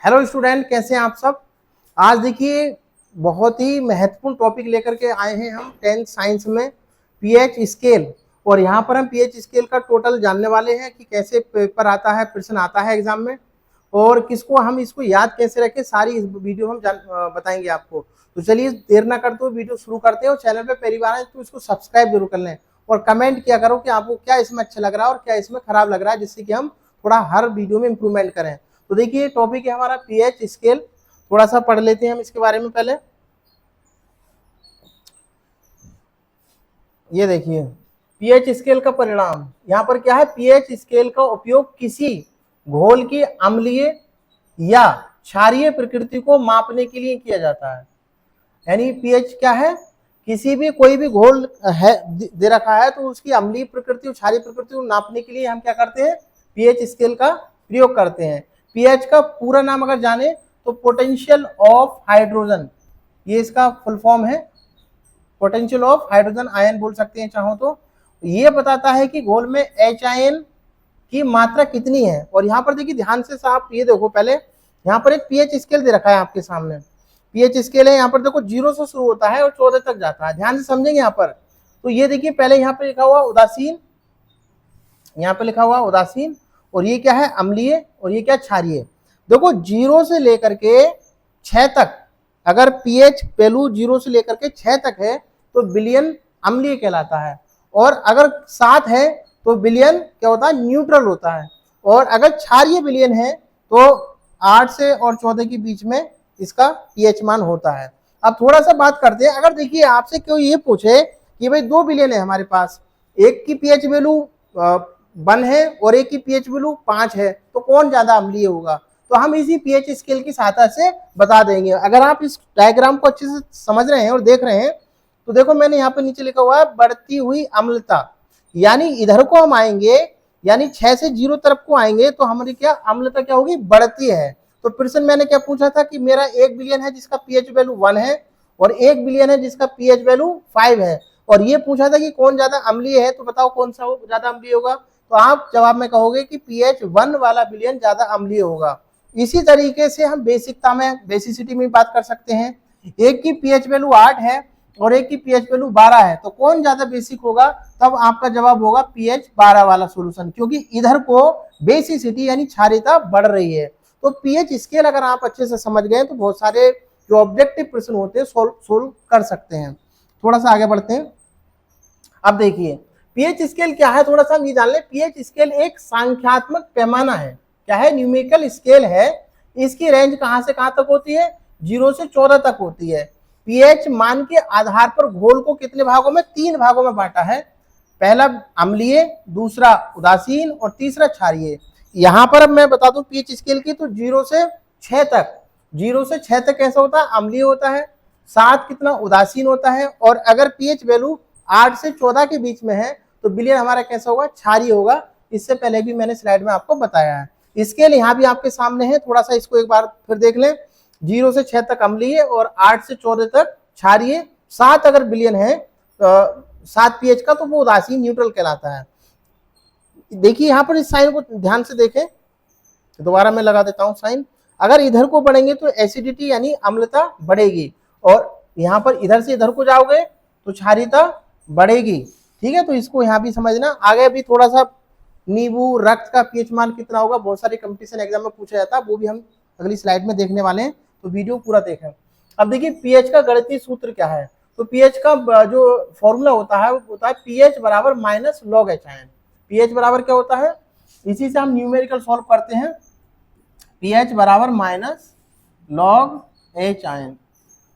Hello student, कैसे हैं आप सब। आज देखिए बहुत ही महत्वपूर्ण टॉपिक लेकर के आए हैं हम 10th साइंस में, पीएच स्केल। और यहाँ पर हम पीएच स्केल का टोटल जानने वाले हैं कि कैसे पेपर आता है, प्रश्न आता है एग्जाम में, और किसको हम इसको याद कैसे रखें, सारी इस वीडियो हम बताएंगे आपको। तो चलिए देर ना करते हुए वीडियो शुरू करते हैं। और चैनल पे पहली बार है तो इसको सब्सक्राइब जरूर कर लें और कमेंट किया करो कि आपको क्या इसमें अच्छा लग रहा है और क्या इसमें खराब लग रहा है, जिससे कि हम थोड़ा हर वीडियो में इंप्रूवमेंट करें। तो देखिए टॉपिक है हमारा पीएच स्केल। थोड़ा सा पढ़ लेते हैं हम इसके बारे में पहले। ये देखिए पीएच स्केल का परिणाम, यहाँ पर क्या है, पीएच स्केल का उपयोग किसी घोल की अम्लीय या क्षारीय प्रकृति को मापने के लिए किया जाता है। यानी पीएच क्या है, किसी भी कोई भी घोल है दे रखा है तो उसकी अम्लीय प्रकृति और क्षारीय प्रकृति को नापने के लिए हम क्या करते हैं, पीएच स्केल का प्रयोग करते हैं। पीएच का पूरा नाम अगर जाने तो पोटेंशियल ऑफ हाइड्रोजन, ये इसका फुल फॉर्म है, पोटेंशियल ऑफ हाइड्रोजन आयन बोल सकते हैं चाहो तो। ये बताता है कि घोल में एच आयन की मात्रा कितनी है। और यहाँ पर देखिए ध्यान से साहब, ये देखो पहले यहाँ पर एक पीएच स्केल दे रखा है आपके सामने। पीएच स्केल है, यहाँ पर देखो 0 से शुरू होता है और 14 तक जाता है। ध्यान से समझेंगे यहाँ पर। तो ये देखिए पहले यहाँ पे लिखा हुआ उदासीन, यहाँ पे लिखा हुआ उदासीन, और ये क्या है अम्लीय, और ये क्या क्षारीय। देखो 0 से लेकर के 6 तक, अगर पीएच वैल्यू 0 से लेकर के 6 तक है तो विलयन अम्लीय कहलाता है। और अगर 7 है तो विलयन क्या होता है, न्यूट्रल होता है। और अगर क्षारीय विलयन है तो 8 से और 14 के बीच में इसका पीएच मान होता है। अब थोड़ा सा बात करते हैं। अगर देखिए आपसे कोई ये पूछे कि भाई 2 विलयन है हमारे पास, एक की पीएच वैल्यू 1 है और एक की पीएच वैल्यू 5 है, तो कौन ज्यादा अम्लीय होगा, तो हम इसी पीएच स्केल की सहायता से बता देंगे। अगर आप इस डायग्राम को अच्छे से समझ रहे हैं और देख रहे हैं तो देखो मैंने यहाँ पे नीचे लिखा हुआ है बढ़ती हुई अम्लता, यानी इधर को हम आएंगे, यानी 6 से 0 तरफ को आएंगे तो हमारी क्या अम्लता क्या होगी, बढ़ती है। तो प्रश्न मैंने क्या पूछा था कि मेरा 1 बिलियन है जिसका पीएच वैल्यू 1 है और 1 बिलियन है जिसका पीएच वैल्यू 5 है, और ये पूछा था कि कौन ज्यादा अम्लीय है, तो बताओ कौन सा ज्यादा अम्लीय होगा। तो आप जवाब में कहोगे कि पीएच 1 वाला बिलियन ज्यादा अम्लीय होगा। इसी तरीके से हम बेसिकता में, बेसिसिटी में बात कर सकते हैं। एक की पीएच वैल्यू 8 है और एक की पीएच वैल्यू 12 है, तो कौन ज्यादा बेसिक होगा, तब आपका जवाब होगा पीएच 12 वाला सॉल्यूशन, क्योंकि इधर को बेसिसिटी यानी क्षारीयता बढ़ रही है। तो पीएच स्केल अगर आप अच्छे से समझ गए तो बहुत सारे जो ऑब्जेक्टिव प्रश्न होते हैं सोल्व कर सकते हैं। थोड़ा सा आगे बढ़ते हैं। अब देखिए पीएच स्केल क्या है, थोड़ा सा हम ये जान लें। पीएच स्केल एक संख्यात्मक पैमाना है, क्या है, न्यूमेरिकल स्केल है। इसकी रेंज कहां से कहां तक होती है, 0 से 14 तक होती है। पीएच मान के आधार पर घोल को कितने भागों में, 3 भागों में बांटा है। पहला अम्लीय, दूसरा उदासीन और तीसरा क्षारीय। यहां पर अब मैं बता दूं पीएच स्केल की, तो 0 से 6 तक, 0 से 6 तक कैसा होता है, अम्लीय होता है। 7 कितना, उदासीन होता है। और अगर पीएच वैल्यू 8 से 14 के बीच में है तो विलयन हमारा कैसा होगा, क्षारीय होगा। इससे पहले भी मैंने स्लाइड में आपको बताया है। स्केल यहाँ भी आपके सामने है, थोड़ा सा इसको एक बार फिर देख लें। 0 से 6 तक अम्लीय और 8 से 14 तक क्षारीय। 7 अगर विलयन है, 7 पीएच का, तो वो उदासीन न्यूट्रल कहलाता है। देखिए यहाँ पर इस साइन को ध्यान से देखें, दोबारा मैं लगा देता हूँ साइन। अगर इधर को बढ़ेंगे तो एसिडिटी यानी अम्लता बढ़ेगी, और यहाँ पर इधर से इधर को जाओगे तो क्षारीयता बढ़ेगी। ठीक है, तो इसको यहाँ भी समझना। आगे भी थोड़ा सा नींबू रक्त का पीएच मान कितना होगा, बहुत सारे कंपटीशन एग्जाम में पूछा जाता है, वो भी हम अगली स्लाइड में देखने वाले हैं, तो वीडियो पूरा देखें। अब देखिए पीएच का गणितीय सूत्र क्या है। तो पीएच का जो फॉर्मूला होता है वो होता है पीएच बराबर minus log H ion. PH बराबर क्या होता है, इसी से हम न्यूमेरिकल सॉल्व करते हैं। पीएच बराबर माइनस लॉग एच आयन,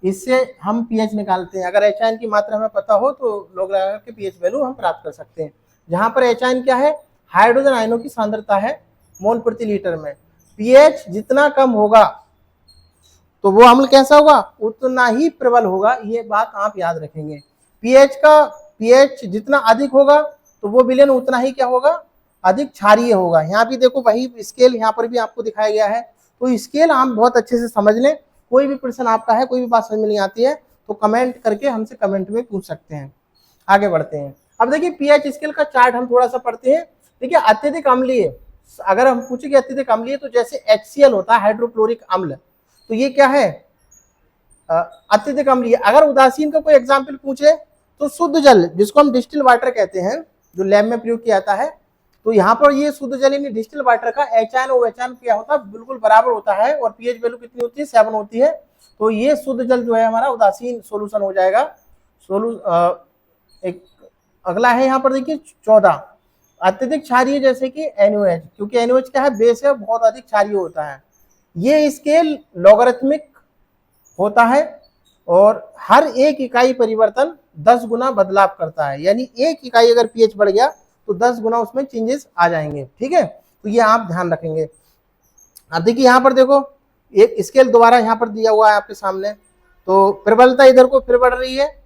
इससे हम पीएच निकालते हैं। अगर एच आयन की मात्रा हमें पता हो तो लॉग लगा के पीएच वैल्यू हम प्राप्त कर सकते हैं। जहां पर एच आयन क्या है, हाइड्रोजन आयनों की सांद्रता है मोल प्रति लीटर में। पीएच जितना कम होगा तो वो अम्ल कैसा होगा, उतना ही प्रबल होगा, ये बात आप याद रखेंगे। पीएच जितना अधिक होगा तो वो विलयन उतना ही क्या होगा, अधिक क्षारीय होगा। यहाँ भी देखो वही स्केल यहाँ पर भी आपको दिखाया गया है। तो स्केल आप बहुत अच्छे से समझ लें। कोई भी प्रश्न आपका है, कोई भी बात समझ में नहीं आती है तो कमेंट करके हमसे कमेंट में पूछ सकते हैं। आगे बढ़ते हैं। अब देखिए पीएच स्केल का चार्ट हम थोड़ा सा पढ़ते हैं। देखिए अत्यधिक अम्लीय, अगर हम पूछे कि अत्यधिक अम्लीय, तो जैसे HCl होता है, हाइड्रोक्लोरिक अम्ल, तो ये क्या है, अत्यधिक अम्लीय। अगर उदासीन का कोई एग्जाम्पल पूछे तो शुद्ध जल, जिसको हम डिस्टिल वाटर कहते हैं, जो लैब में प्रयोग किया जाता है, तो यहाँ पर ये शुद्ध जल यानी डिस्टिल वाटर का HN और OH क्या होता है, बिल्कुल बराबर होता है, और पीएच वैल्यू कितनी होती है, 7 होती है। तो ये शुद्ध जल जो है हमारा उदासीन सोल्यूशन हो जाएगा। एक अगला है यहाँ पर देखिए 14, अत्यधिक क्षारीय, जैसे कि NaOH, क्योंकि NaOH क्या है, बेस है, बहुत अधिक क्षारीय होता है। ये स्केल लॉगरिथमिक होता है और हर एक इकाई परिवर्तन 10 गुना बदलाव करता है, यानी एक इकाई अगर पीएच बढ़ गया तो 10 गुना उसमें चेंजेस आ जाएंगे। ठीक है, तो ये आप ध्यान रखेंगे। अब देखिए यहाँ पर देखो, एक स्केल दोबारा यहाँ पर दिया हुआ है आपके सामने, तो प्रबलता इधर को फिर बढ़ रही है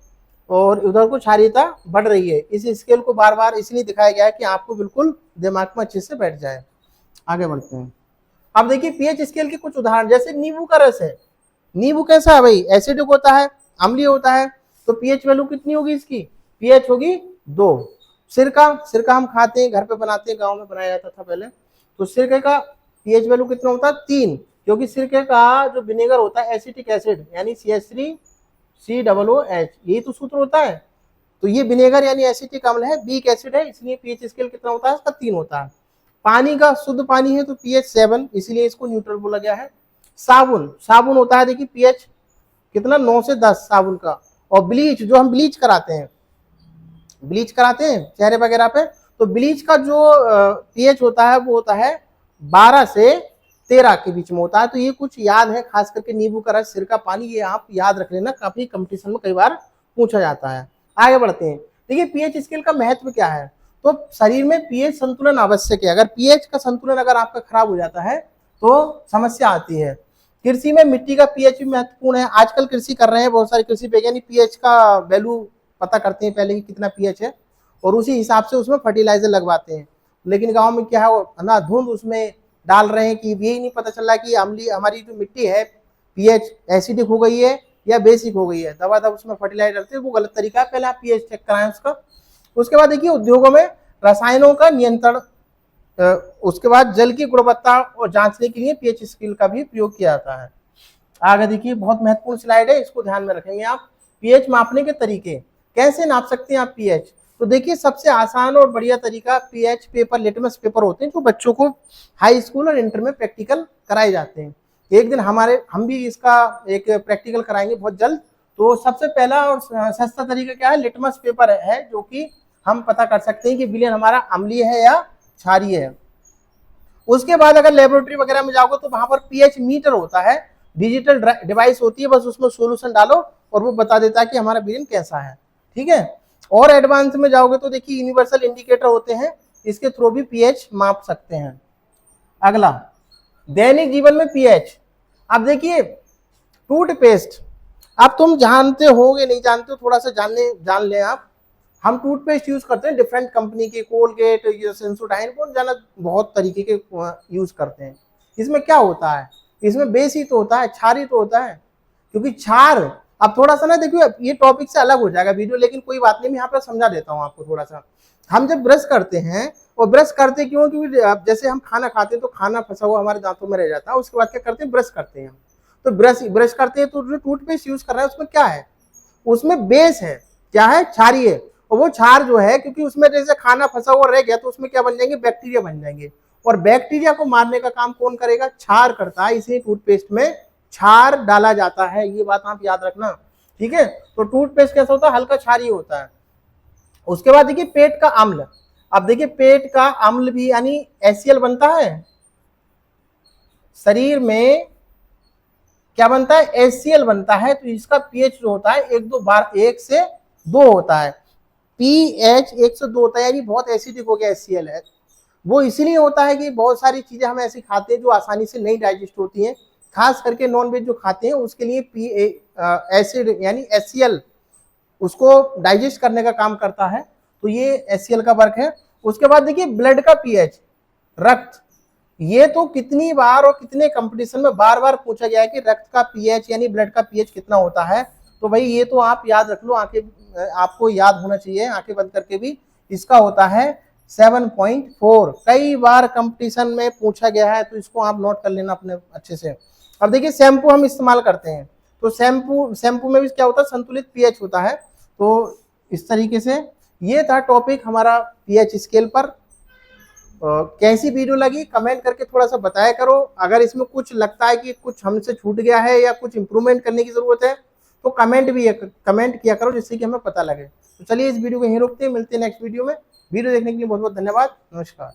और उधर को क्षारीयता बढ़ रही है। इस स्केल को बार बार इसलिए दिखाया गया है कि आपको बिल्कुल दिमाग में अच्छे से बैठ जाए। आगे बढ़ते हैं। अब देखिए पीएच स्केल के कुछ उदाहरण, जैसे नींबू का रस है, नींबू कैसा है भाई, एसिडिक होता है, अम्लीय होता है, तो पीएच वैल्यू कितनी होगी इसकी, पीएच होगी 2। सिरका हम खाते हैं, घर पे बनाते हैं, गांव में बनाया जाता था पहले, तो सिरके का पीएच वैल्यू कितना होता है, 3, क्योंकि सिरके का जो विनेगर होता है एसिटिक एसिड यानी CH3COOH, यही तो सूत्र होता है। तो ये विनेगर यानी एसिटिक अम्ल है, वीक एसिड है, इसलिए पीएच स्केल कितना होता है, इसका 3 होता है। पानी का शुद्ध पानी है तो पीएच 7, इसलिए इसको न्यूट्रल बोला गया है। साबुन होता है, देखिए पीएच कितना, 9 से 10 साबुन का। और ब्लीच, जो हम ब्लीच कराते हैं चेहरे वगैरह पे, तो ब्लीच का जो पीएच होता है वो होता है 12 से 13 के बीच में होता है। तो ये कुछ याद है, खास करके नींबू का रस, सिरका, पानी, ये आप याद रख लेना, काफी कंपटीशन में कई बार पूछा जाता है। आगे बढ़ते हैं। देखिए पीएच स्केल का महत्व क्या है, तो शरीर में पीएच संतुलन आवश्यक है। अगर पीएच का संतुलन अगर आपका खराब हो जाता है तो समस्या आती है। कृषि में मिट्टी का पीएच भी महत्वपूर्ण है। आजकल कृषि कर रहे हैं बहुत सारे कृषि वैज्ञानिक, पीएच का वैल्यू पता करते हैं पहले कि कितना पीएच है, और उसी हिसाब से उसमें फर्टिलाइजर लगवाते हैं। लेकिन गांव में क्या है, अंधाधुंध उसमें डाल रहे हैं कि यही नहीं पता चल रहा कि अम्लीय हमारी जो मिट्टी है पीएच एसिडिक हो गई है या बेसिक हो गई है, दबा उसमें फर्टिलाइजर डालते हैं, वो गलत तरीका है। पहले आप पीएच चेक कराएं उसका। उसके बाद देखिए उद्योगों में रसायनों का नियंत्रण, उसके बाद जल की गुणवत्ता और जांचने के लिए पीएच स्केल का भी प्रयोग किया जाता है। आगे देखिए बहुत महत्वपूर्ण स्लाइड है, इसको ध्यान में रखेंगे आप। पीएच मापने के तरीके, कैसे नाप सकते हैं आप पीएच, तो देखिए सबसे आसान और बढ़िया तरीका पीएच पेपर, लिटमस पेपर होते हैं जो बच्चों को हाई स्कूल और इंटर में प्रैक्टिकल कराए जाते हैं। एक दिन हम भी इसका एक प्रैक्टिकल कराएंगे बहुत जल्द। तो सबसे पहला और सस्ता तरीका क्या है, लिटमस पेपर है, जो कि हम पता कर सकते हैं कि विलयन हमारा अम्लीय है या क्षारीय है। उसके बाद अगर लेबोरेटरी वगैरह में जाओगे तो वहां पर पीएच मीटर होता है, डिजिटल डिवाइस होती है, बस उसमें सॉल्यूशन डालो और वो बता देता है कि हमारा विलयन कैसा है। ठीक है, और एडवांस में जाओगे तो देखिए यूनिवर्सल इंडिकेटर होते हैं, इसके थ्रू भी पीएच माप सकते हैं। अगला, दैनिक जीवन में पीएच। अब देखिए टूथपेस्ट, अब तुम जानते होगे नहीं जानते हो, थोड़ा सा जान लें आप। हम टूथपेस्ट यूज करते हैं डिफरेंट कंपनी के, कोलगेट, सेंसोडाइन, बहुत तरीके के यूज करते हैं। इसमें क्या होता है, इसमें बेस ही तो होता है, क्षार ही तो होता है, क्योंकि क्षार, अब थोड़ा सा ना देखिए ये टॉपिक से अलग हो जाएगा वीडियो, लेकिन कोई बात नहीं, मैं यहाँ पर समझा देता हूँ आपको थोड़ा सा। हम जब ब्रश करते हैं, और ब्रश करते क्यों, क्योंकि जैसे हम खाना खाते हैं तो खाना फंसा हुआ हमारे दांतों में रह जाता है, उसके बाद क्या करते हैं, ब्रश करते हैं। तो ब्रश करते हैं, तो जो टूथपेस्ट यूज कर रहा है उसमें क्या है, उसमें बेस है, क्या है, क्षारीय है। और वो क्षार जो है, क्योंकि उसमें जैसे खाना फंसा हुआ रह गया तो उसमें क्या बन जाएंगे, बैक्टीरिया बन जाएंगे, और बैक्टीरिया को मारने का काम कौन करेगा, क्षार करता है। इसलिए टूथपेस्ट में क्षार डाला जाता है, ये बात आप याद रखना। ठीक है, तो टूथपेस्ट कैसा होता है, हल्का क्षारीय होता है। उसके बाद देखिए पेट का अम्ल। अब देखिए पेट का अम्ल भी यानी HCl बनता है, शरीर में क्या बनता है, HCl बनता है। तो इसका पीएच जो होता है 1 से 2 होता है, पीएच 1 से 2 होता है, यानी बहुत एसिडिक हो गया HCl है। वो इसीलिए होता है कि बहुत सारी चीजें हम ऐसी खाते हैं जो आसानी से नहीं डाइजेस्ट होती हैं, खास करके नॉन वेज जो खाते हैं उसके लिए एसिड यानी HCl उसको डाइजेस्ट करने का काम करता है। तो ये HCl का वर्क है। उसके बाद देखिए ब्लड का पीएच, रक्त, ये तो कितनी बार और कितने कंपटीशन में बार बार पूछा गया है कि रक्त का पीएच यानी ब्लड का पीएच कितना होता है। तो भाई ये तो आप याद रख लो, आपको याद होना चाहिए, आंखें बंद करके भी। इसका होता है 7.4 कई बार कंपटीशन में पूछा गया है, तो इसको आप नोट कर लेना अपने अच्छे से। अब देखिए शैम्पू हम इस्तेमाल करते हैं, तो शैम्पू में भी क्या होता है, संतुलित पीएच होता है। तो इस तरीके से ये था टॉपिक हमारा पीएच स्केल पर। कैसी वीडियो लगी कमेंट करके थोड़ा सा बताया करो। अगर इसमें कुछ लगता है कि कुछ हमसे छूट गया है या कुछ इंप्रूवमेंट करने की जरूरत है, तो कमेंट किया करो, जिससे कि हमें पता लगे। तो चलिए इस वीडियो को यहीं रोकते हैं, मिलते हैं नेक्स्ट वीडियो में। वीडियो देखने के लिए बहुत बहुत धन्यवाद। नमस्कार।